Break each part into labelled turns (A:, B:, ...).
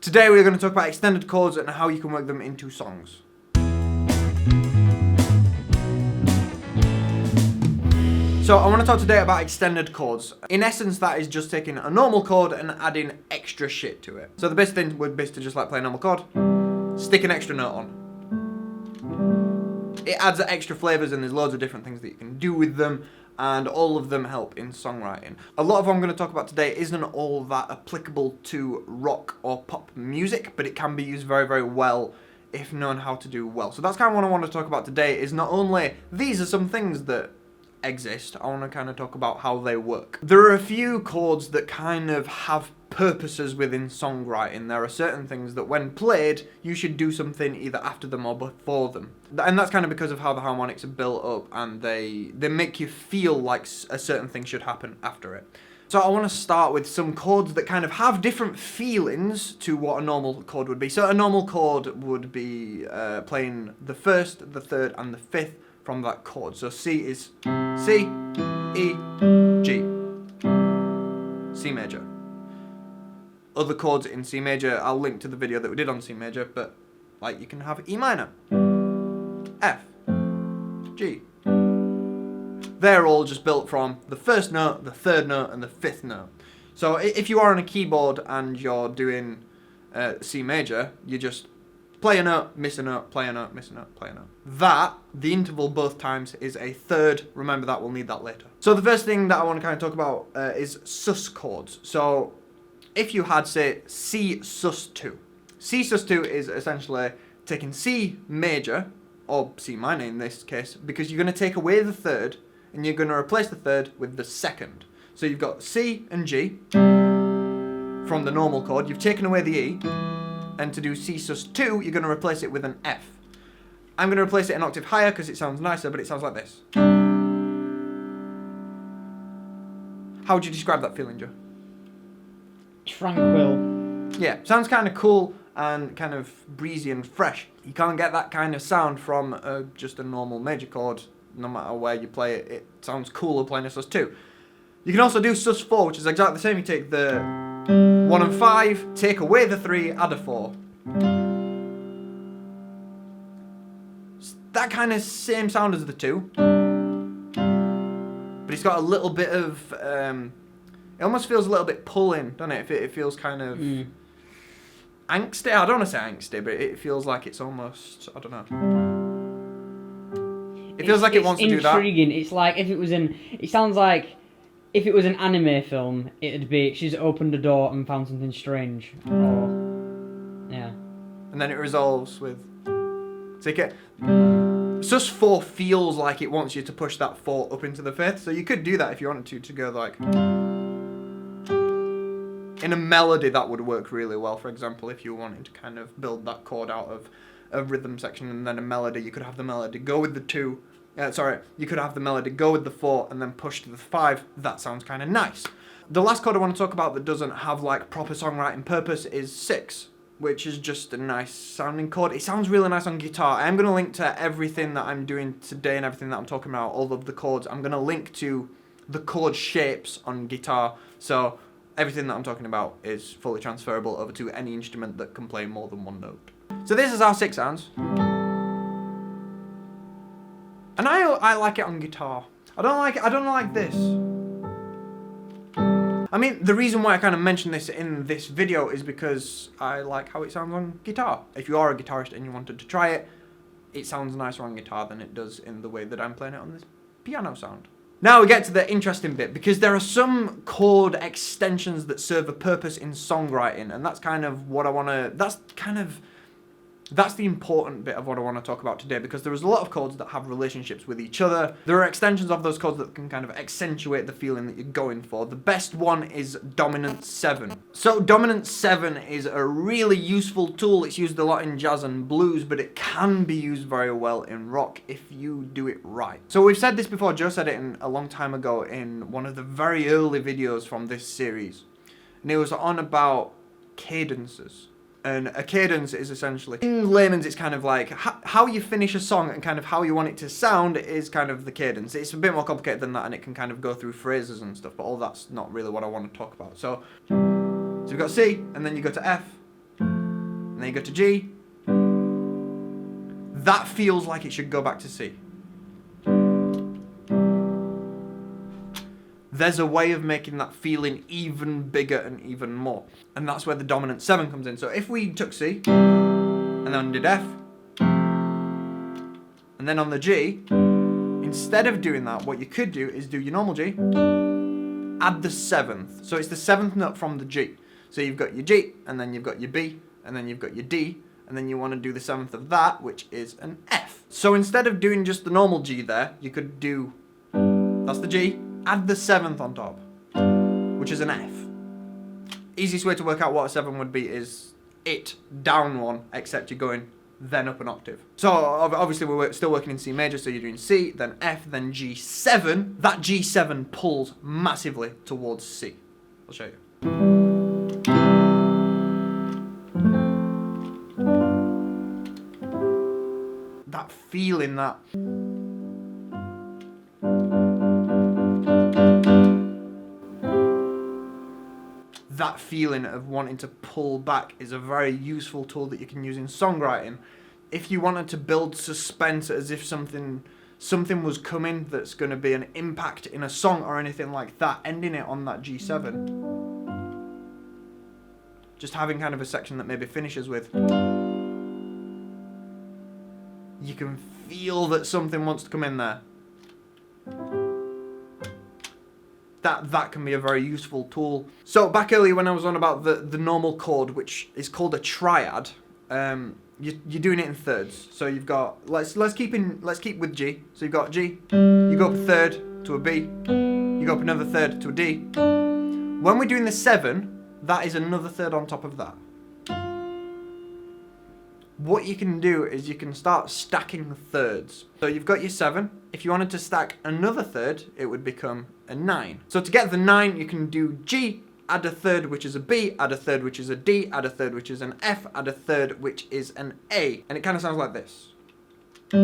A: Today we're going to talk about extended chords and how you can work them into songs. So I want to talk today about extended chords. In essence, that is just taking a normal chord and adding extra shit to it. So the best thing would be to just like play a normal chord, stick an extra note on. It adds extra flavors and there's loads of different things that you can do with them, and all of them help in songwriting. A lot of what I'm going to talk about today isn't all that applicable to rock or pop music, but it can be used very, very well if known how to do well. So that's kind of what I want to talk about today, is not only these are some things that exist, I want to kind of talk about how they work. There are a few chords that kind of have purposes within songwriting. There are certain things that when played, you should do something either after them or before them. And that's kind of because of how the harmonics are built up, and they make you feel like a certain thing should happen after it. So I want to start with some chords that kind of have different feelings to what a normal chord would be. So a normal chord would be playing the first, the third, and the fifth from that chord. So C is C, E, G, C major. Other chords in C major, I'll link to the video that we did on C major, but like you can have E minor, F, G. They're all just built from the first note, the third note, and the fifth note. So if you are on a keyboard and you're doing C major, you just play a note, miss a note, play a note, miss a note, play a note. That, the interval both times, is a third. Remember that, we'll need that later. So the first thing that I want to kind of talk about is sus chords. So if you had, say, C sus2. C sus2 is essentially taking C major, or C minor in this case, because you're going to take away the third, and you're going to replace the third with the second. So you've got C and G from the normal chord, you've taken away the E, and to do C sus2, you're going to replace it with an F. I'm going to replace it an octave higher because it sounds nicer, but it sounds like this. How would you describe that feeling, Joe?
B: Tranquil.
A: Yeah, sounds kind of cool and kind of breezy and fresh. You can't get that kind of sound from just a normal major chord. No matter where you play it, it sounds cooler playing a sus2. You can also do sus4, which is exactly the same. You take the 1 and 5, take away the 3, add a 4. It's that kind of same sound as the 2, but it's got a little bit of it almost feels a little bit pulling, doesn't it? It feels kind of angsty. I don't want to say angsty, but it feels like it's almost, I don't know. It feels like it wants to do that.
B: It's intriguing. It's like if it was it sounds like if it was an anime film, it'd be she's opened a door and found something strange. Or, yeah.
A: And then it resolves with, take it. Sus4 feels like it wants you to push that 4 up into the 5th, so you could do that if you wanted to go like, in a melody that would work really well. For example, if you wanted to kind of build that chord out of a rhythm section and then a melody, you could have the melody go with the 2, you could have the melody go with the 4 and then push to the 5. That sounds kind of nice. The last chord I want to talk about that doesn't have like proper songwriting purpose is 6, which is just a nice sounding chord. It sounds really nice on guitar. I'm going to link to everything that I'm doing today and everything that I'm talking about, all of the chords. I'm going to link to the chord shapes on guitar, so everything that I'm talking about is fully transferable over to any instrument that can play more than one note. So this is how 6 sounds. And I like it on guitar. I don't like this. I mean, the reason why I kind of mentioned this in this video is because I like how it sounds on guitar. If you are a guitarist and you wanted to try it, it sounds nicer on guitar than it does in the way that I'm playing it on this piano sound. Now we get to the interesting bit, because there are some chord extensions that serve a purpose in songwriting, and that's kind of what I want to, that's the important bit of what I want to talk about today, because there is a lot of chords that have relationships with each other. There are extensions of those chords that can kind of accentuate the feeling that you're going for. The best one is dominant 7. So dominant 7 is a really useful tool. It's used a lot in jazz and blues, but it can be used very well in rock if you do it right. So we've said this before. Joe said it a long time ago in one of the very early videos from this series, and it was on about cadences. And a cadence is essentially, in layman's, it's kind of like how you finish a song and kind of how you want it to sound is kind of the cadence. It's a bit more complicated than that, and it can kind of go through phrases and stuff, but all that's not really what I want to talk about. So you've got C, and then you go to F, then you go to G. That feels like it should go back to C. There's a way of making that feeling even bigger and even more. And that's where the dominant 7 comes in. So if we took C, and then did F, and then on the G, instead of doing that, what you could do is do your normal G, add the 7th. So it's the 7th note from the G. So you've got your G, and then you've got your B, and then you've got your D, and then you want to do the 7th of that, which is an F. So instead of doing just the normal G there, you could do, that's the G, add the 7th on top, which is an F. Easiest way to work out what a 7 would be is it down 1, except you're going then up an octave. So obviously we're still working in C major, so you're doing C, then F, then G7. That G7 pulls massively towards C. I'll show you. That feeling, that feeling of wanting to pull back is a very useful tool that you can use in songwriting. If you wanted to build suspense as if something was coming that's going to be an impact in a song or anything like that, ending it on that G7. Just having kind of a section that maybe finishes with, you can feel that something wants to come in there. That can be a very useful tool. So back earlier when I was on about the normal chord, which is called a triad, you're doing it in thirds. So you've got, let's keep with G. So you've got G, you go up a third to a B, you go up another third to a D. When we're doing the 7, that is another third on top of that. What you can do is you can start stacking thirds. So you've got your 7. If you wanted to stack another third, it would become a 9. So to get the 9, you can do G, add a third which is a B, add a third which is a D, add a third which is an F, add a third which is an A. And it kind of sounds like this. A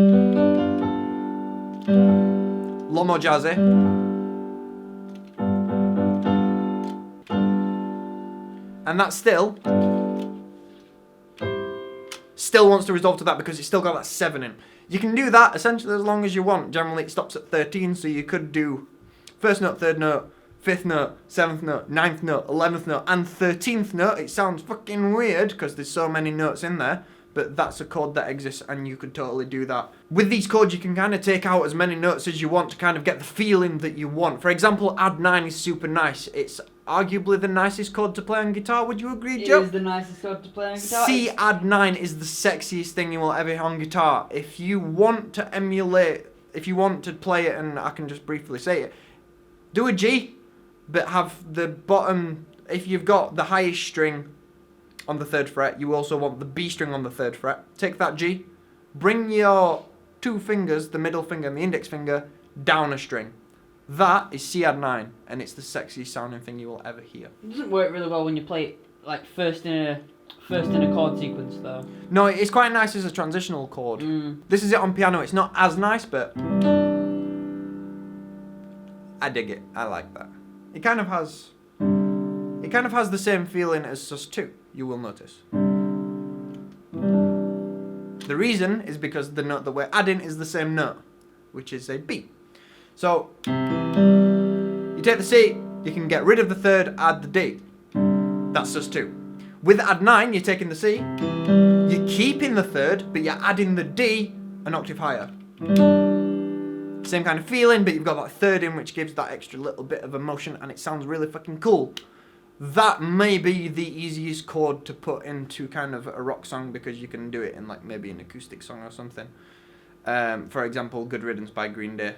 A: lot more jazzy. And that still wants to resolve to that because it's still got that 7 in. You can do that essentially as long as you want. Generally it stops at 13, so you could do first note, third note, 5th note, 7th note, 9th note, 11th note, and 13th note. It sounds fucking weird because there's so many notes in there, but that's a chord that exists and you could totally do that. With these chords you can kind of take out as many notes as you want to kind of get the feeling that you want. For example, add 9 is super nice. It's arguably the nicest chord to play on guitar. Would you agree, Joe?
B: It is the nicest chord to play on guitar.
A: C add 9 is the sexiest thing you will ever hear on guitar. If you want to emulate, if you want to play it, and I can just briefly say it, do a G, but have the bottom, if you've got the highest string on the 3rd fret, you also want the B string on the 3rd fret. Take that G, bring your 2 fingers, the middle finger and the index finger, down a string. That is C add 9, and it's the sexiest sounding thing you will ever hear.
B: It doesn't work really well when you play it like first in a chord sequence though.
A: No, it's quite nice as a transitional chord. This is it on piano. It's not as nice, but I dig it. I like that. It kind of has the same feeling as sus2, you will notice. The reason is because the note that we're adding is the same note, which is a B. So, you take the C, you can get rid of the 3rd, add the D. That's sus2. With add 9, you're taking the C, you're keeping the 3rd, but you're adding the D an octave higher. Same kind of feeling, but you've got that 3rd in, which gives that extra little bit of emotion, and it sounds really fucking cool. That may be the easiest chord to put into kind of a rock song because you can do it in like maybe an acoustic song or something. For example, Good Riddance by Green Day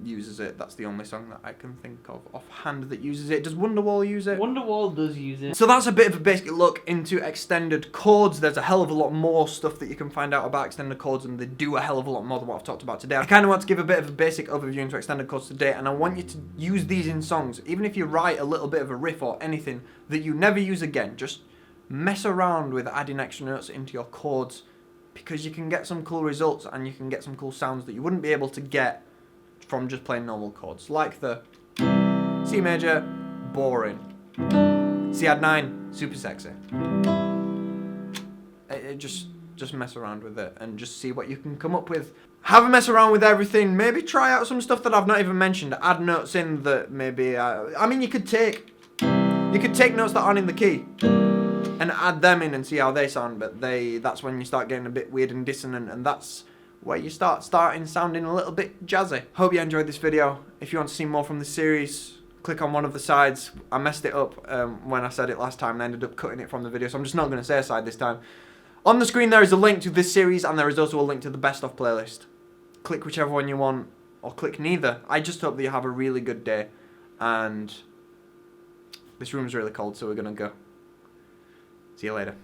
A: uses it. That's the only song that I can think of offhand that uses it. Does Wonderwall use it?
B: Wonderwall does use it.
A: So that's a bit of a basic look into extended chords. There's a hell of a lot more stuff that you can find out about extended chords, and they do a hell of a lot more than what I've talked about today. I kind of want to give a bit of a basic overview into extended chords today, and I want you to use these in songs. Even if you write a little bit of a riff or anything that you never use again, just mess around with adding extra notes into your chords, because you can get some cool results and you can get some cool sounds that you wouldn't be able to get from just playing normal chords. Like the C major, boring. C add 9, super sexy. Just mess around with it and just see what you can come up with. Have a mess around with everything. Maybe try out some stuff that I've not even mentioned. Add notes in that maybe. I mean, you could take notes that aren't in the key and add them in and see how they sound. But that's when you start getting a bit weird and dissonant, and that's where you starting sounding a little bit jazzy. Hope you enjoyed this video. If you want to see more from this series, click on one of the sides. I messed it up when I said it last time and I ended up cutting it from the video, so I'm just not going to say a side this time. On the screen there is a link to this series, and there is also a link to the best of playlist. Click whichever one you want, or click neither. I just hope that you have a really good day, and this room's really cold, so we're going to go. See you later.